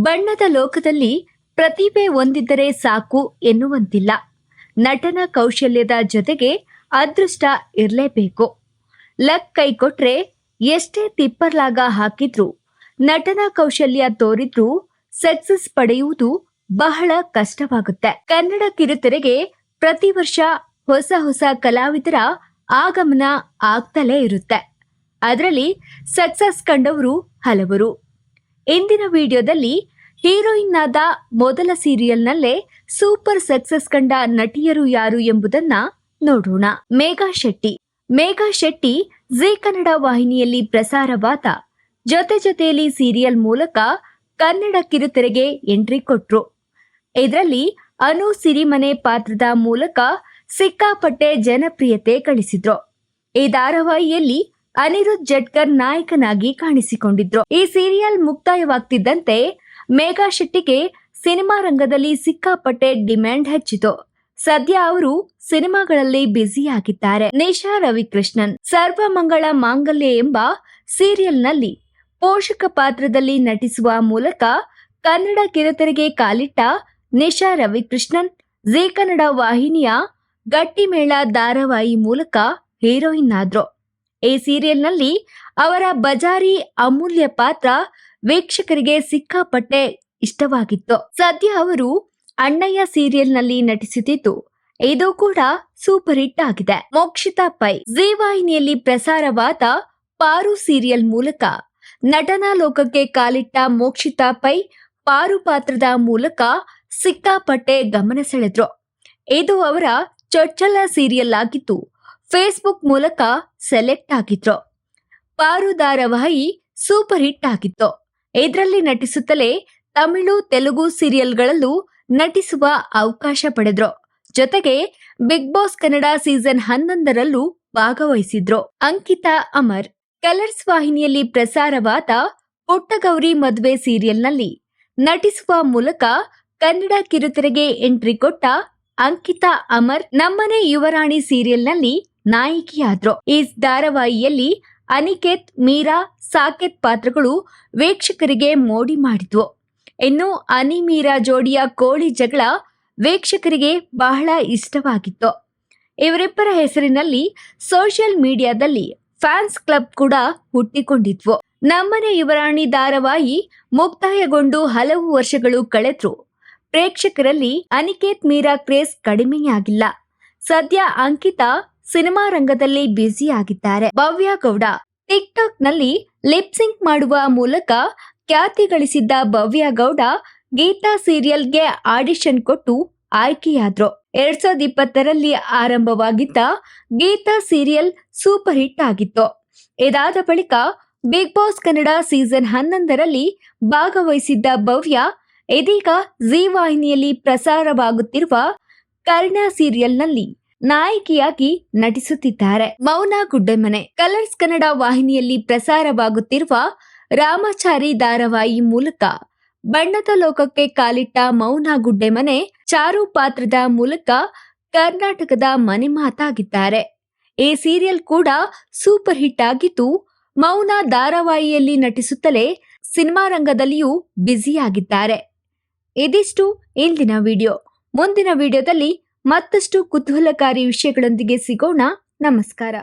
ಬಣ್ಣದ ಲೋಕದಲ್ಲಿ ಪ್ರತಿಭೆ ಹೊಂದಿದ್ದರೆ ಸಾಕು ಎನ್ನುವಂತಿಲ್ಲ. ನಟನ ಕೌಶಲ್ಯದ ಜೊತೆಗೆ ಅದೃಷ್ಟ ಇರಲೇಬೇಕು. ಲಕ್ ಕೈ ಕೊಟ್ರೆ ಎಷ್ಟೇ ತಿಪ್ಪರ್ಲಾಗ ಹಾಕಿದ್ರು, ನಟನ ಕೌಶಲ್ಯ ತೋರಿದ್ರೂ ಸಕ್ಸಸ್ ಪಡೆಯುವುದು ಬಹಳ ಕಷ್ಟವಾಗುತ್ತೆ. ಕನ್ನಡ ಕಿರುತೆರೆಗೆ ಪ್ರತಿ ವರ್ಷ ಹೊಸ ಹೊಸ ಕಲಾವಿದರ ಆಗಮನ ಆಗ್ತಲೇ ಇರುತ್ತೆ. ಅದರಲ್ಲಿ ಸಕ್ಸಸ್ ಕಂಡವರು ಹಲವರು. ಇಂದಿನ ವಿಡಿಯೋದಲ್ಲಿ ಹೀರೋಯಿನ್ ಆದ ಮೊದಲ ಸೀರಿಯಲ್ನಲ್ಲೇ ಸೂಪರ್ ಸಕ್ಸಸ್ ಕಂಡ ನಟಿಯರು ಯಾರು ಎಂಬುದನ್ನ ನೋಡೋಣ. ಮೇಘಾ ಶೆಟ್ಟಿ ಜೀ ಕನ್ನಡ ವಾಹಿನಿಯಲ್ಲಿ ಪ್ರಸಾರವಾದ ಜೊತೆಯಲ್ಲಿ ಸೀರಿಯಲ್ ಮೂಲಕ ಕನ್ನಡ ಕಿರುತೆರೆಗೆ ಎಂಟ್ರಿ ಕೊಟ್ರು. ಇದರಲ್ಲಿ ಅನು ಸಿರಿಮನೆ ಪಾತ್ರದ ಮೂಲಕ ಸಿಕ್ಕಾಪಟ್ಟೆ ಜನಪ್ರಿಯತೆ ಗಳಿಸಿದ್ರು. ಈ ಧಾರಾವಾಹಿಯಲ್ಲಿ ಅನಿರುದ್ಧ್ ಜಟ್ಕರ್ ನಾಯಕನಾಗಿ ಕಾಣಿಸಿಕೊಂಡಿದ್ರು. ಈ ಸೀರಿಯಲ್ ಮುಕ್ತಾಯವಾಗ್ತಿದ್ದಂತೆ ಮೇಘಾ ಶೆಟ್ಟಿಗೆ ಸಿನಿಮಾ ರಂಗದಲ್ಲಿ ಸಿಕ್ಕಾಪಟ್ಟೆ ಡಿಮ್ಯಾಂಡ್ ಹೆಚ್ಚಿತು. ಸದ್ಯ ಅವರು ಸಿನಿಮಾಗಳಲ್ಲಿ ಬ್ಯುಸಿಯಾಗಿದ್ದಾರೆ. ನಿಶಾ ರವಿಕೃಷ್ಣನ್ ಸರ್ವಮಂಗಳ ಮಾಂಗಲ್ಯ ಎಂಬ ಸೀರಿಯಲ್ನಲ್ಲಿ ಪೋಷಕ ಪಾತ್ರದಲ್ಲಿ ನಟಿಸುವ ಮೂಲಕ ಕನ್ನಡ ಕಿರುತೆರೆಗೆ ಕಾಲಿಟ್ಟ ನಿಶಾ ರವಿಕೃಷ್ಣನ್ ಜೀ ಕನ್ನಡ ವಾಹಿನಿಯ ಗಟ್ಟಿಮೇಳ ಧಾರಾವಾಹಿ ಮೂಲಕ ಹೀರೋಯಿನ್ ಆದ್ರು. ಈ ಸೀರಿಯಲ್ನಲ್ಲಿ ಅವರ ಬಜಾರಿ ಅಮೂಲ್ಯ ಪಾತ್ರ ವೀಕ್ಷಕರಿಗೆ ಸಿಕ್ಕಾಪಟ್ಟೆ ಇಷ್ಟವಾಗಿತ್ತು. ಸದ್ಯ ಅವರು ಅಣ್ಣಯ್ಯ ಸೀರಿಯಲ್ನಲ್ಲಿ ನಟಿಸುತ್ತಿದ್ದು, ಇದು ಕೂಡ ಸೂಪರ್ ಹಿಟ್ ಆಗಿದೆ. ಮೋಕ್ಷಿತಾ ಪೈ ಜೀ ವಾಹಿನಿಯಲ್ಲಿ ಪ್ರಸಾರವಾದ ಪಾರು ಸೀರಿಯಲ್ ಮೂಲಕ ನಟನಾ ಲೋಕಕ್ಕೆ ಕಾಲಿಟ್ಟ ಮೋಕ್ಷಿತಾ ಪೈ ಪಾರು ಪಾತ್ರದ ಮೂಲಕ ಸಿಕ್ಕಾಪಟ್ಟೆ ಗಮನ ಸೆಳೆದ್ರು. ಇದು ಅವರ ಚೊಚ್ಚಲ ಸೀರಿಯಲ್ ಆಗಿದ್ದು, ಫೇಸ್ಬುಕ್ ಮೂಲಕ ಸೆಲೆಕ್ಟ್ ಆಗಿದ್ರು. ಪಾರು ಧಾರಾವಾಹಿ ಸೂಪರ್ ಹಿಟ್ ಆಗಿತ್ತು. ಇದರಲ್ಲಿ ನಟಿಸುತ್ತಲೇ ತಮಿಳು, ತೆಲುಗು ಸೀರಿಯಲ್ಗಳಲ್ಲೂ ನಟಿಸುವ ಅವಕಾಶ ಪಡೆದ್ರು. ಜೊತೆಗೆ ಬಿಗ್ ಬಾಸ್ ಕನ್ನಡ ಸೀಸನ್ 11ರಲ್ಲೂ ಭಾಗವಹಿಸಿದ್ರು. ಅಂಕಿತಾ ಅಮರ್ ಕಲರ್ಸ್ ವಾಹಿನಿಯಲ್ಲಿ ಪ್ರಸಾರವಾದ ಪುಟ್ಟಗೌರಿ ಮದುವೆ ಸೀರಿಯಲ್ನಲ್ಲಿ ನಟಿಸುವ ಮೂಲಕ ಕನ್ನಡ ಕಿರುತೆರೆಗೆ ಎಂಟ್ರಿ ಕೊಟ್ಟ ಅಂಕಿತಾ ಅಮರ್ ನಮ್ಮನೆ ಯುವರಾಣಿ ಸೀರಿಯಲ್ನಲ್ಲಿ ನಾಯಕಿಯಾದ್ರು. ಈ ಧಾರಾವಾಹಿಯಲ್ಲಿ ಅನಿಕೇತ್, ಮೀರಾ, ಸಾಕೇತ್ ಪಾತ್ರಗಳು ವೀಕ್ಷಕರಿಗೆ ಮೋಡಿ ಮಾಡಿದ್ವು. ಇನ್ನು ಅನಿ ಮೀರಾ ಜೋಡಿಯ ಕೋಳಿ ಜಗಳ ವೀಕ್ಷಕರಿಗೆ ಬಹಳ ಇಷ್ಟವಾಗಿತ್ತು. ಇವರಿಬ್ಬರ ಹೆಸರಿನಲ್ಲಿ ಸೋಷಿಯಲ್ ಮೀಡಿಯಾದಲ್ಲಿ ಫ್ಯಾನ್ಸ್ ಕ್ಲಬ್ ಕೂಡ ಹುಟ್ಟಿಕೊಂಡಿದ್ವು. ನಮ್ಮನೆ ಯುವರಾಣಿ ಧಾರಾವಾಹಿ ಮುಕ್ತಾಯಗೊಂಡು ಹಲವು ವರ್ಷಗಳು ಕಳೆದ್ರು ಪ್ರೇಕ್ಷಕರಲ್ಲಿ ಅನಿಕೇತ್ ಮೀರಾ ಕ್ರೇಜ್ ಕಡಿಮೆಯಾಗಿಲ್ಲ. ಸದ್ಯ ಅಂಕಿತಾ ಸಿನಿಮಾ ರಂಗದಲ್ಲಿ ಬ್ಯುಸಿ ಆಗಿದ್ದಾರೆ. ಭವ್ಯ ಗೌಡ ಟಿಕ್ ಟಾಕ್ ನಲ್ಲಿ ಲಿಪ್ಸಿಂಕ್ ಮಾಡುವ ಮೂಲಕ ಖ್ಯಾತಿ ಗಳಿಸಿದ್ದ ಭವ್ಯ ಗೌಡ ಗೀತಾ ಸೀರಿಯಲ್ಗೆ ಆಡಿಷನ್ ಕೊಟ್ಟು ಆಯ್ಕೆಯಾದ್ರು. 2020ರಲ್ಲಿ ಆರಂಭವಾಗಿದ್ದ ಗೀತಾ ಸೀರಿಯಲ್ ಸೂಪರ್ ಹಿಟ್ ಆಗಿತ್ತು. ಇದಾದ ಬಳಿಕ ಬಿಗ್ ಬಾಸ್ ಕನ್ನಡ ಸೀಸನ್ 11ರಲ್ಲಿ ಭಾಗವಹಿಸಿದ್ದ ಭವ್ಯ ಇದೀಗ ಜೀ ವಾಹಿನಿಯಲ್ಲಿ ಪ್ರಸಾರವಾಗುತ್ತಿರುವ ಕರ್ಣ ಸೀರಿಯಲ್ನಲ್ಲಿ ನಾಯಕಿಯಾಗಿ ನಟಿಸುತ್ತಿದ್ದಾರೆ. ಮೌನ ಗುಡ್ಡೆಮನೆ ಕಲರ್ಸ್ ಕನ್ನಡ ವಾಹಿನಿಯಲ್ಲಿ ಪ್ರಸಾರವಾಗುತ್ತಿರುವ ರಾಮಚಾರಿ ಧಾರಾವಾಹಿ ಮೂಲಕ ಬಣ್ಣದ ಲೋಕಕ್ಕೆ ಕಾಲಿಟ್ಟ ಮೌನ ಗುಡ್ಡೆಮನೆ ಚಾರು ಪಾತ್ರದ ಮೂಲಕ ಕರ್ನಾಟಕದ ಮನೆ ಮಾತಾಗಿದ್ದಾರೆ. ಈ ಸೀರಿಯಲ್ ಕೂಡ ಸೂಪರ್ ಹಿಟ್ ಆಗಿದ್ದು, ಮೌನ ಧಾರಾವಾಹಿಯಲ್ಲಿ ನಟಿಸುತ್ತಲೇ ಸಿನಿಮಾ ರಂಗದಲ್ಲಿಯೂ ಬ್ಯುಸಿಯಾಗಿದ್ದಾರೆ. ಇದಿಷ್ಟು ಇಂದಿನ ವಿಡಿಯೋ. ಮುಂದಿನ ವಿಡಿಯೋದಲ್ಲಿ ಮತ್ತಷ್ಟು ಕುತೂಹಲಕಾರಿ ವಿಷಯಗಳೊಂದಿಗೆ ಸಿಗೋಣ. ನಮಸ್ಕಾರ.